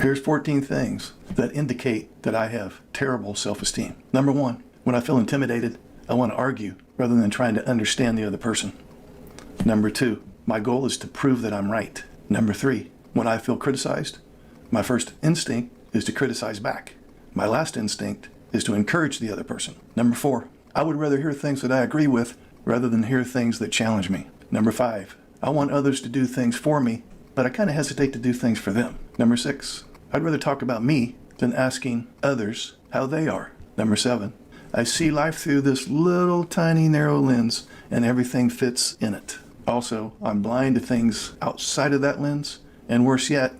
Here's 14 things that indicate that I have terrible self-esteem. Number 1, when I feel intimidated, I want to argue rather than trying to understand the other person. Number 2, my goal is to prove that I'm right. Number 3, when I feel criticized, my first instinct is to criticize back. My last instinct is to encourage the other person. Number 4, I would rather hear things that I agree with rather than hear things that challenge me. Number 5, I want others to do things for me, but I kind of hesitate to do things for them. Number 6, I'd rather talk about me than asking others how they are. Number 7, I see life through this little tiny narrow lens and everything fits in it. Also, I'm blind to things outside of that lens, and worse yet,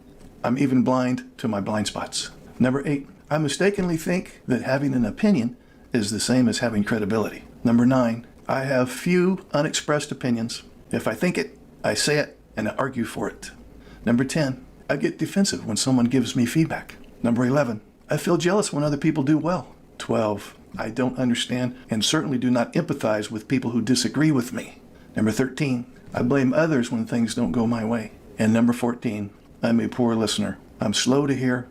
I'm even blind to my blind spots. Number 8, I mistakenly think that having an opinion is the same as having credibility. Number 9, I have few unexpressed opinions. If I think it, I say it, and I argue for it. Number 10, I get defensive when someone gives me feedback. Number 11, I feel jealous when other people do well. 12, I don't understand and certainly do not empathize with people who disagree with me. Number 13, I blame others when things don't go my way. And number 14, I'm a poor listener. I'm slow to hear,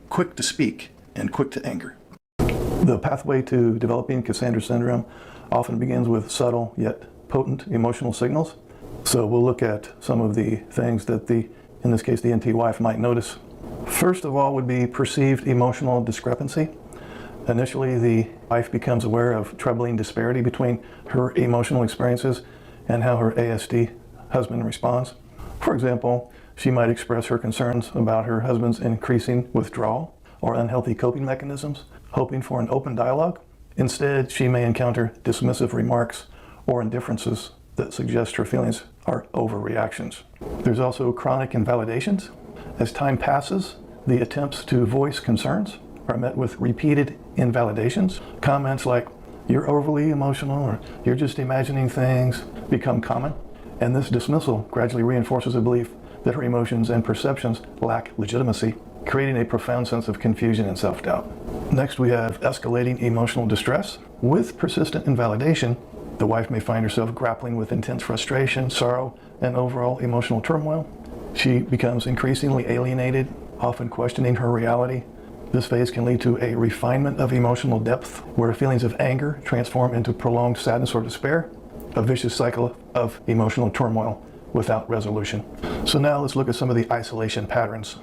quick to speak, and quick to anger. The pathway to developing Cassandra syndrome often begins with subtle yet potent emotional signals. So we'll look at some of the things that in this case, the NT wife might notice. First of all would be perceived emotional discrepancy. Initially, the wife becomes aware of troubling disparity between her emotional experiences and how her ASD husband responds. For example, she might express her concerns about her husband's increasing withdrawal or unhealthy coping mechanisms, hoping for an open dialogue. Instead, she may encounter dismissive remarks or indifferences that suggest her feelings are overreactions. There's also chronic invalidations. As time passes, the attempts to voice concerns are met with repeated invalidations. Comments like, "You're overly emotional," or "You're just imagining things," become common. And this dismissal gradually reinforces a belief that her emotions and perceptions lack legitimacy, creating a profound sense of confusion and self-doubt. Next, we have escalating emotional distress. With persistent invalidation, the wife may find herself grappling with intense frustration, sorrow, and overall emotional turmoil. She becomes increasingly alienated, often questioning her reality. This phase can lead to a refinement of emotional depth, where feelings of anger transform into prolonged sadness or despair, a vicious cycle of emotional turmoil without resolution. So now let's look at some of the isolation patterns.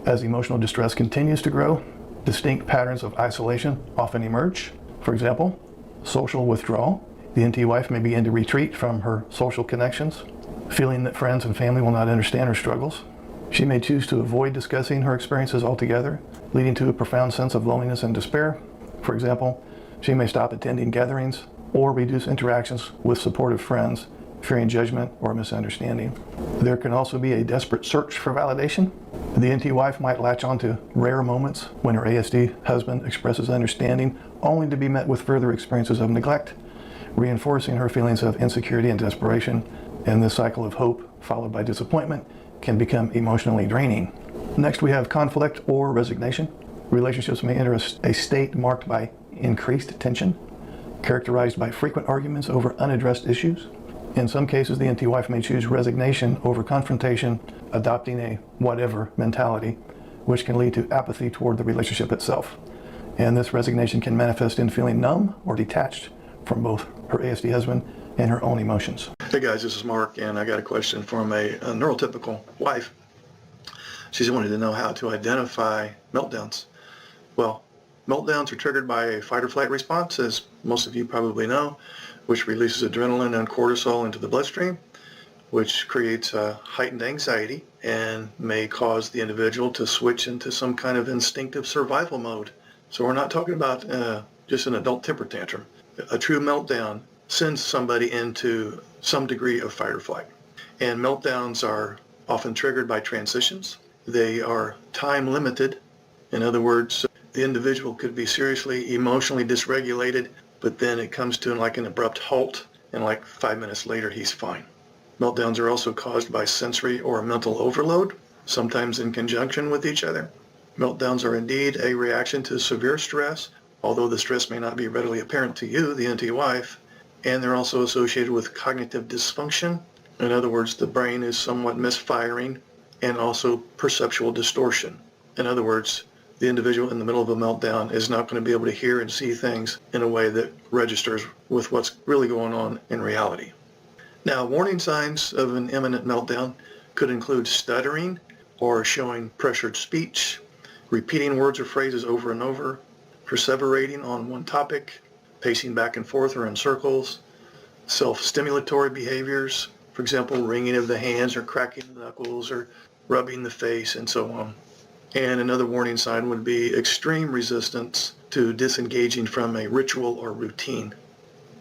As emotional distress continues to grow, distinct patterns of isolation often emerge. For example, social withdrawal. The NT wife may begin to retreat from her social connections, feeling that friends and family will not understand her struggles. She may choose to avoid discussing her experiences altogether, leading to a profound sense of loneliness and despair. For example, she may stop attending gatherings or reduce interactions with supportive friends, fearing judgment or misunderstanding. There can also be a desperate search for validation. The NT wife might latch onto rare moments when her ASD husband expresses understanding, only to be met with further experiences of neglect, reinforcing her feelings of insecurity and desperation. And this cycle of hope, followed by disappointment, can become emotionally draining. Next, we have conflict or resignation. Relationships may enter a state marked by increased tension, characterized by frequent arguments over unaddressed issues. In some cases, the NT wife may choose resignation over confrontation, adopting a whatever mentality, which can lead to apathy toward the relationship itself. And this resignation can manifest in feeling numb or detached from both her ASD husband and her own emotions. Hey guys, this is Mark, and I got a question from a neurotypical wife. She wanted to know how to identify meltdowns. Well, meltdowns are triggered by a fight or flight response, as most of you probably know, which releases adrenaline and cortisol into the bloodstream, which creates heightened anxiety and may cause the individual to switch into some kind of instinctive survival mode. So we're not talking about just an adult temper tantrum. A true meltdown sends somebody into some degree of fight or flight. And meltdowns are often triggered by transitions. They are time limited. In other words, the individual could be seriously emotionally dysregulated, but then it comes to like an abrupt halt, and like 5 minutes later he's fine. Meltdowns are also caused by sensory or mental overload, sometimes in conjunction with each other. Meltdowns are indeed a reaction to severe stress, although the stress may not be readily apparent to you, the NT wife, and they're also associated with cognitive dysfunction. In other words, the brain is somewhat misfiring, and also perceptual distortion. In other words, the individual in the middle of a meltdown is not going to be able to hear and see things in a way that registers with what's really going on in reality. Now, warning signs of an imminent meltdown could include stuttering or showing pressured speech, repeating words or phrases over and over, perseverating on one topic, pacing back and forth or in circles, self-stimulatory behaviors, for example, wringing of the hands or cracking the knuckles or rubbing the face and so on. And another warning sign would be extreme resistance to disengaging from a ritual or routine.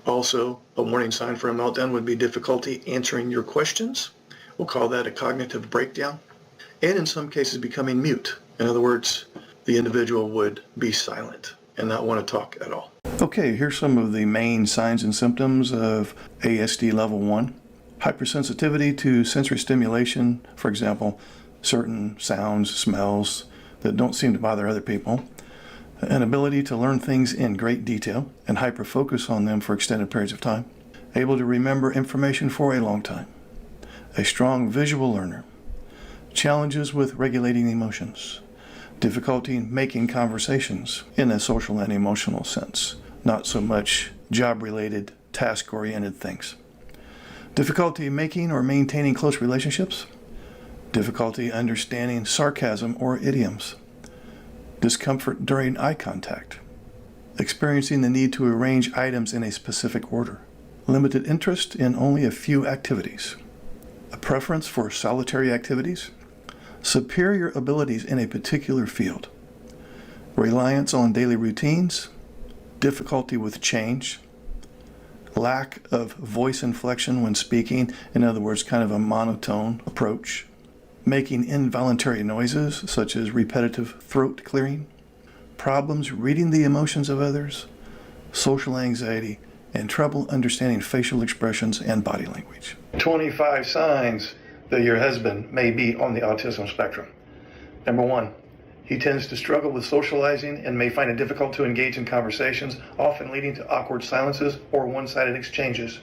Also, a warning sign for a meltdown would be difficulty answering your questions. We'll call that a cognitive breakdown. And in some cases, becoming mute. In other words, the individual would be silent and not want to talk at all. Okay, here's some of the main signs and symptoms of ASD level 1. Hypersensitivity to sensory stimulation, for example, certain sounds, smells that don't seem to bother other people. An ability to learn things in great detail and hyper-focus on them for extended periods of time. Able to remember information for a long time. A strong visual learner. Challenges with regulating emotions. Difficulty making conversations in a social and emotional sense. Not so much job-related, task-oriented things. Difficulty making or maintaining close relationships. Difficulty understanding sarcasm or idioms. Discomfort during eye contact. Experiencing the need to arrange items in a specific order. Limited interest in only a few activities. A preference for solitary activities. Superior abilities in a particular field. Reliance on daily routines. Difficulty with change. Lack of voice inflection when speaking, in other words, kind of a monotone approach. Making involuntary noises, such as repetitive throat clearing. Problems reading the emotions of others. Social anxiety, and trouble understanding facial expressions and body language. 25 signs that your husband may be on the autism spectrum. Number 1, he tends to struggle with socializing and may find it difficult to engage in conversations, often leading to awkward silences or one-sided exchanges.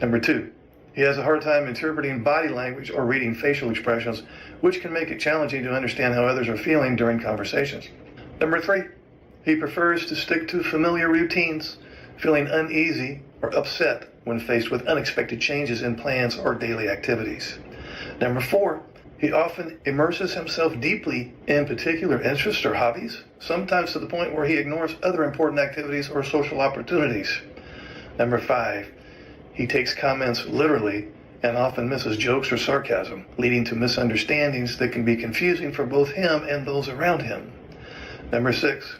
Number 2, he has a hard time interpreting body language or reading facial expressions, which can make it challenging to understand how others are feeling during conversations. Number 3, he prefers to stick to familiar routines, feeling uneasy or upset when faced with unexpected changes in plans or daily activities. Number 4, he often immerses himself deeply in particular interests or hobbies, sometimes to the point where he ignores other important activities or social opportunities. Number 5, he takes comments literally and often misses jokes or sarcasm, leading to misunderstandings that can be confusing for both him and those around him. Number 6,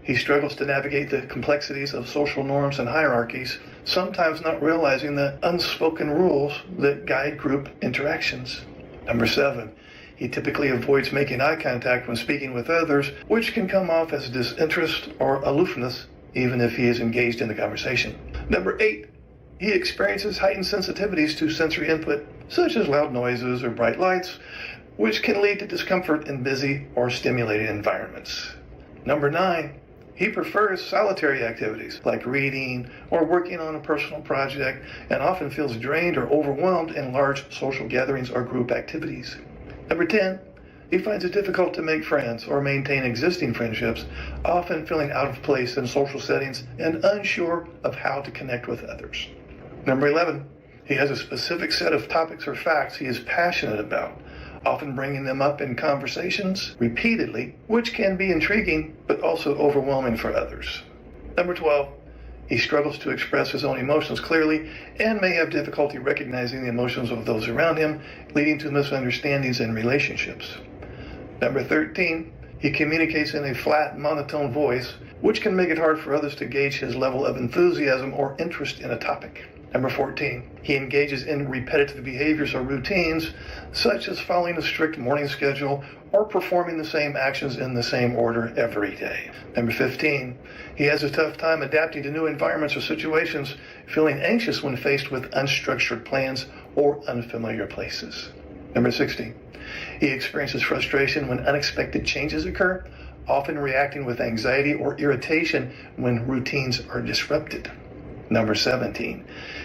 he struggles to navigate the complexities of social norms and hierarchies, sometimes not realizing the unspoken rules that guide group interactions. Number 7, he typically avoids making eye contact when speaking with others, which can come off as disinterest or aloofness, even if he is engaged in the conversation. Number 8, he experiences heightened sensitivities to sensory input, such as loud noises or bright lights, which can lead to discomfort in busy or stimulating environments. Number 9, he prefers solitary activities like reading or working on a personal project and often feels drained or overwhelmed in large social gatherings or group activities. Number 10, he finds it difficult to make friends or maintain existing friendships, often feeling out of place in social settings and unsure of how to connect with others. Number 11, he has a specific set of topics or facts he is passionate about, often bringing them up in conversations repeatedly, which can be intriguing but also overwhelming for others. Number 12, he struggles to express his own emotions clearly and may have difficulty recognizing the emotions of those around him, leading to misunderstandings in relationships. Number 13, he communicates in a flat, monotone voice, which can make it hard for others to gauge his level of enthusiasm or interest in a topic. Number 14, he engages in repetitive behaviors or routines, such as following a strict morning schedule or performing the same actions in the same order every day. Number 15, he has a tough time adapting to new environments or situations, feeling anxious when faced with unstructured plans or unfamiliar places. Number 16, he experiences frustration when unexpected changes occur, often reacting with anxiety or irritation when routines are disrupted. Number 17,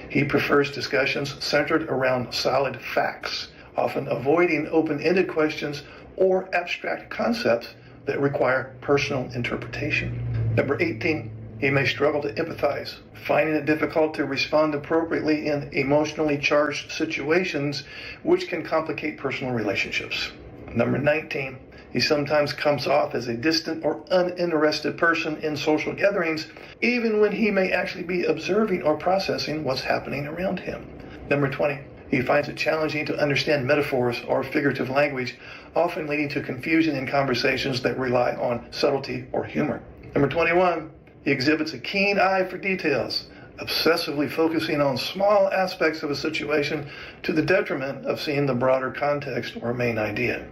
he prefers discussions centered around solid facts, often avoiding open-ended questions or abstract concepts that require personal interpretation. Number 18, he may struggle to empathize, finding it difficult to respond appropriately in emotionally charged situations, which can complicate personal relationships. Number 19, he sometimes comes off as a distant or uninterested person in social gatherings, even when he may actually be observing or processing what's happening around him. Number 20, he finds it challenging to understand metaphors or figurative language, often leading to confusion in conversations that rely on subtlety or humor. Number 21, he exhibits a keen eye for details, obsessively focusing on small aspects of a situation to the detriment of seeing the broader context or main idea.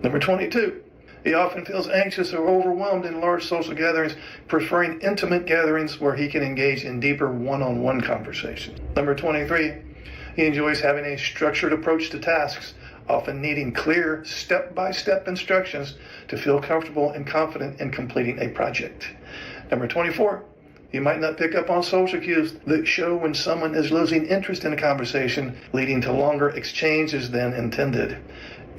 Number 22, he often feels anxious or overwhelmed in large social gatherings, preferring intimate gatherings where he can engage in deeper one-on-one conversation. Number 23, he enjoys having a structured approach to tasks, often needing clear step-by-step instructions to feel comfortable and confident in completing a project. Number 24, he might not pick up on social cues that show when someone is losing interest in a conversation, leading to longer exchanges than intended.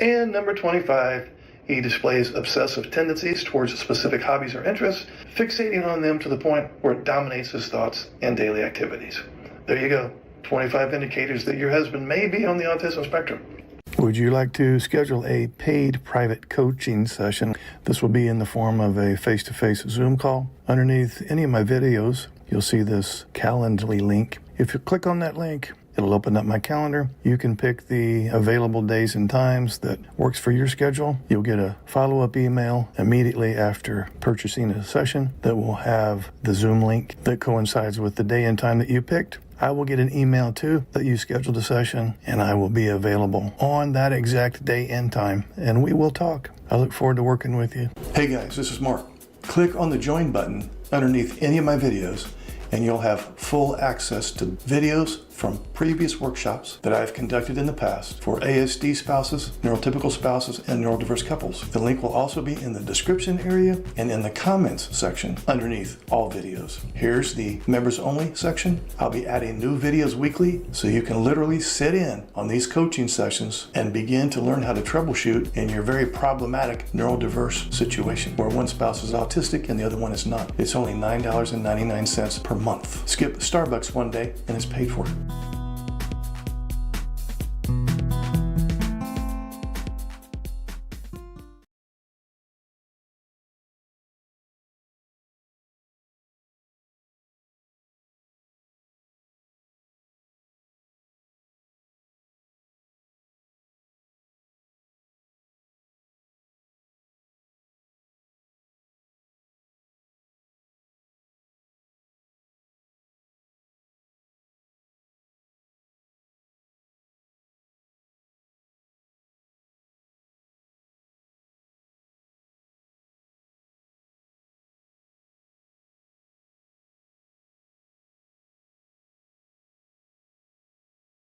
And number 25, he displays obsessive tendencies towards specific hobbies or interests, fixating on them to the point where it dominates his thoughts and daily activities. There you go, 25 indicators that your husband may be on the autism spectrum. Would you like to schedule a paid private coaching session? This will be in the form of a face-to-face Zoom call. Underneath any of my videos, you'll see this Calendly link. If you click on that link, it'll open up my calendar. You can pick the available days and times that works for your schedule. You'll get a follow-up email immediately after purchasing a session that will have the Zoom link that coincides with the day and time that you picked. I will get an email too that you scheduled a session, and I will be available on that exact day and time, and we will talk. I look forward to working with you. Hey guys, this is Mark. Click on the join button underneath any of my videos, and you'll have full access to videos from previous workshops that I've conducted in the past for ASD spouses, neurotypical spouses, and neurodiverse couples. The link will also be in the description area and in the comments section underneath all videos. Here's the members only section. I'll be adding new videos weekly, so you can literally sit in on these coaching sessions and begin to learn how to troubleshoot in your very problematic neurodiverse situation where one spouse is autistic and the other one is not. It's only $9.99 per month. Skip Starbucks one day and it's paid for.